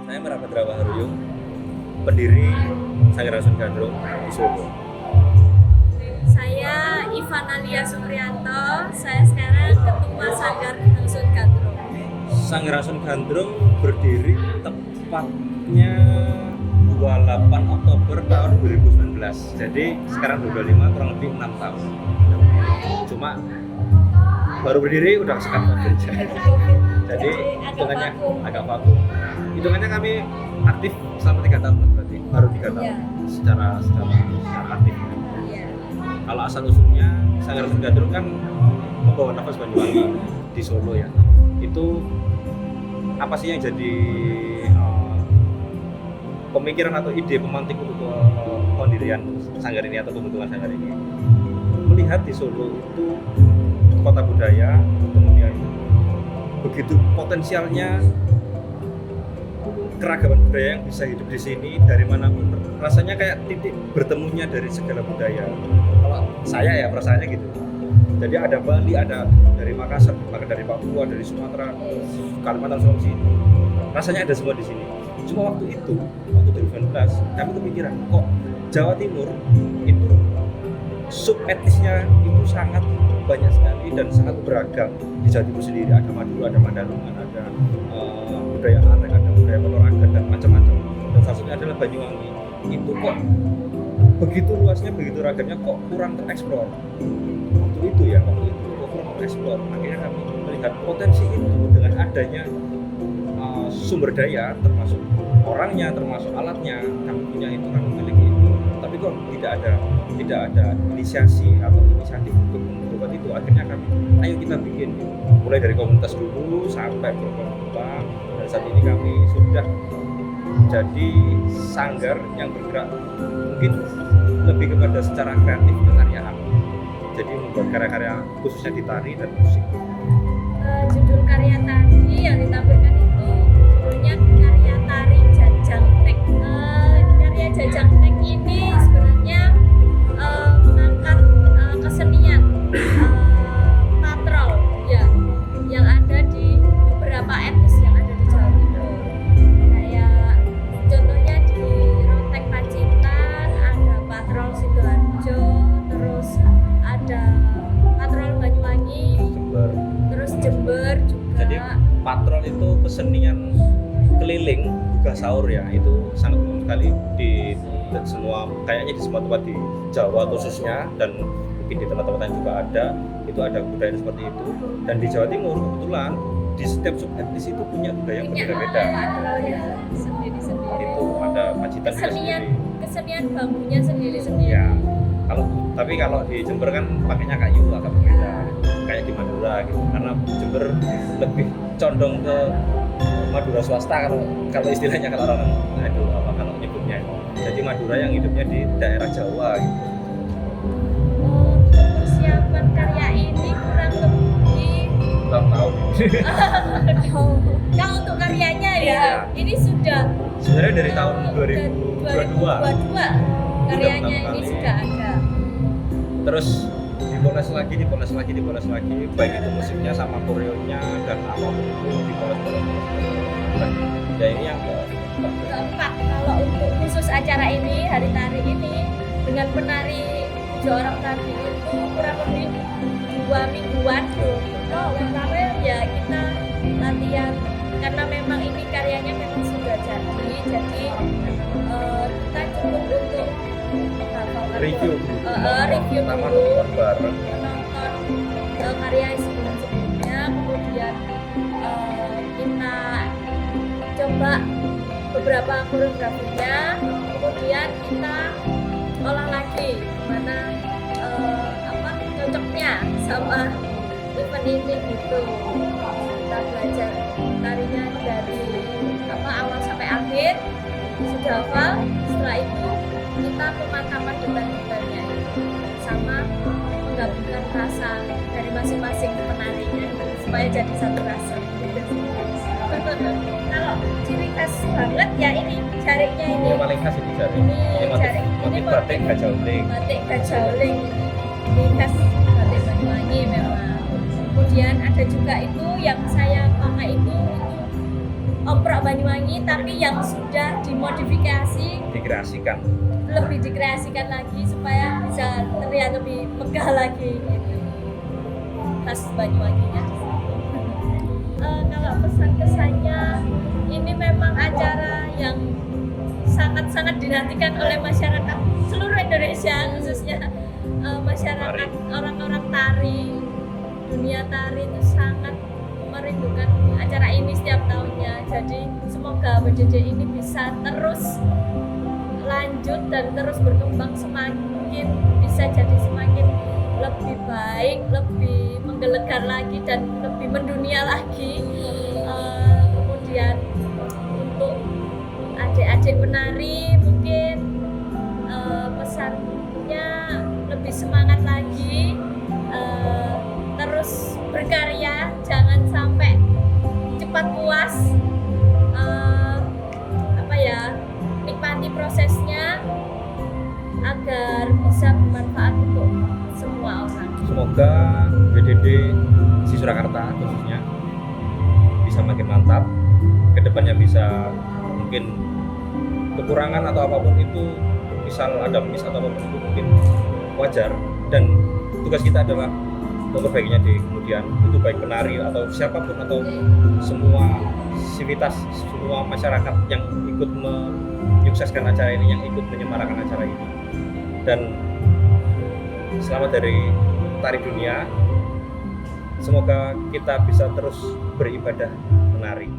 Saya Merabatra Waharuyung, pendiri Sanggar Rasun Gandrung di Solo. Saya Ivanalia Supriyanto, saya sekarang Ketua Sanggar Rasun Gandrung. Sanggar Rasun Gandrung berdiri tepatnya 28 Oktober tahun 2019. Jadi sekarang 25, kurang lebih 6 tahun. Cuma baru berdiri udah sekarang kerja. Jadi hitungannya agak vakum. Hitungannya kami aktif selama 3 tahun berarti, baru 3 tahun secara aktif. Kalau asal usulnya Sanggar Rasun Gandrung kan membawa nafas Banyuwangi di Solo ya. Itu apa sih yang jadi pemikiran atau ide pemantik untuk pendirian sanggar ini atau pembentukan sanggar ini? Melihat di Solo itu kota budaya, kemudian begitu potensialnya keragaman budaya yang bisa hidup di sini dari manapun, rasanya kayak titik bertemunya dari segala budaya. Kalau saya ya perasaannya gitu. Jadi ada Bali, ada dari Makassar, dari Papua, dari Sumatera, Kalimantan, Sulawesi. Rasanya ada semua di sini. Cuma waktu 2019, kami kepikiran kok Jawa Timur itu sub etnisnya itu sangat banyak sekali dan sangat beragam. Di Jawa Timur sendiri ada Madura, ada Mandalungan, ada budaya Arek, ada budaya Ponorogan dan macam-macam. Dan salah satunya adalah Banyuwangi. Itu kok begitu luasnya, begitu ragamnya kok kurang tereksplor. Waktu itu kok kurang tereksplor. Akhirnya kami melihat potensi itu dengan adanya sumber daya, termasuk orangnya, termasuk alatnya, kami punya itu, kami memiliki itu. Tapi kok tidak ada inisiasi atau inisiatif untuk membuat itu. Akhirnya kami, ayo kita bikin, mulai dari komunitas dulu sampai berkembang, dan saat ini kami sudah jadi sanggar yang bergerak mungkin lebih kepada secara kreatif kekaryaan. Jadi membuat karya-karya khususnya di tari dan musik. Judul karya tadi yang ditampilkan itu judulnya karya tari Jajang Tek. Karya Jajang Tek ini sebenarnya mengangkat kesenian patrol ya, yang ada di beberapa etnis yang ada di Jawa Timur. Kayak contohnya di Rontek Pacitan ada patrol Sidoarjo, terus ada patrol Banyuwangi, terus Jember juga. Jadi patrol itu kesenian keliling buka sahur ya, itu sangat umum sekali di semua, kayaknya di semua tempat di Jawa khususnya, dan mungkin di tempat-tempat lain juga ada. Itu ada budaya seperti itu, dan di Jawa Timur kebetulan di setiap sub etnis itu punya budaya yang berbeda-beda. Patrolnya sendiri-sendiri. Itu ada Pacitan juga sendiri. Kesenian bambunya sendiri-sendiri. Ya, tapi kalau di Jember kan pakainya kayu agak berbeda, kayak di Madura gitu. Karena Jember lebih condong ke Madura swasta kalau istilahnya, kalau orang itu apa kalau nyebutnya. Jadi Madura yang hidupnya di daerah Jawa gitu. Untuk persiapan karya ini kurang lebih Tahun. kalau untuk karyanya ya, Iya. ini sudah Sebenarnya dari tahun 2022 karyanya udah ini kali. sudah ada. Terus dipoles lagi, baik itu musiknya sama koreonya dan apapun itu dipoles. Ya ini yang Keempat, kalau untuk khusus acara ini, hari tari ini dengan penari 7 orang tadi itu kurang lebih 2 mingguan. Pertama ya kita latihan karena memang ini karyanya memang sudah jadi kita cukup untuk review pertama dulu, nonton bareng. menonton karya sebelumnya, kemudian kita coba beberapa koreografinya, kemudian kita olah lagi gimana cocoknya sama event ini gitu. Kita belajar tarinya dari awal sampai akhir sudah hafal. Setelah itu kita pemakaman detak-detaknya sama menggabungkan rasa dari masing-masing penarinya supaya jadi satu rasa. Kalau ciri khas banget ya ini jaringnya ini. Yang paling khas ini jaring. Ini jaring ini batik gajauling. Batik gajauling ini khas batik Banyuwangi memang. Kemudian ada juga itu yang saya pakai itu Omprak Banyuwangi tapi yang sudah dimodifikasi, dikreasikan. lebih dikreasikan lagi supaya bisa terlihat lebih megah lagi gitu. Khas Banyuwanginya di situ. Kalau pesan kesannya, ini memang acara yang sangat-sangat dinantikan oleh masyarakat seluruh Indonesia, khususnya masyarakat orang-orang tari, dunia tari itu sangat merindukan acara ini setiap tahunnya. Jadi semoga BDD ini bisa terus lanjut dan terus berkembang, semakin bisa jadi semakin lebih baik, lebih menggelegar lagi dan lebih mendunia lagi. Kemudian untuk adik-adik penari mungkin pesannya lebih semangat lagi, terus berkarya, jangan sampai cepat puas, nikmati prosesnya agar bisa bermanfaat untuk semua orang. Semoga BDD di Surakarta khususnya bisa makin mantap, kedepannya bisa mungkin kekurangan atau apapun itu, misal ada miss atau apapun itu mungkin wajar, dan tugas kita adalah memperbaikinya di kemudian, itu baik penari atau siapapun atau semua sivitas, semua masyarakat yang ikut menyukseskan acara ini, yang ikut menyemarakan acara ini. Dan selamat dari Tari Dunia, semoga kita bisa terus beribadah menari.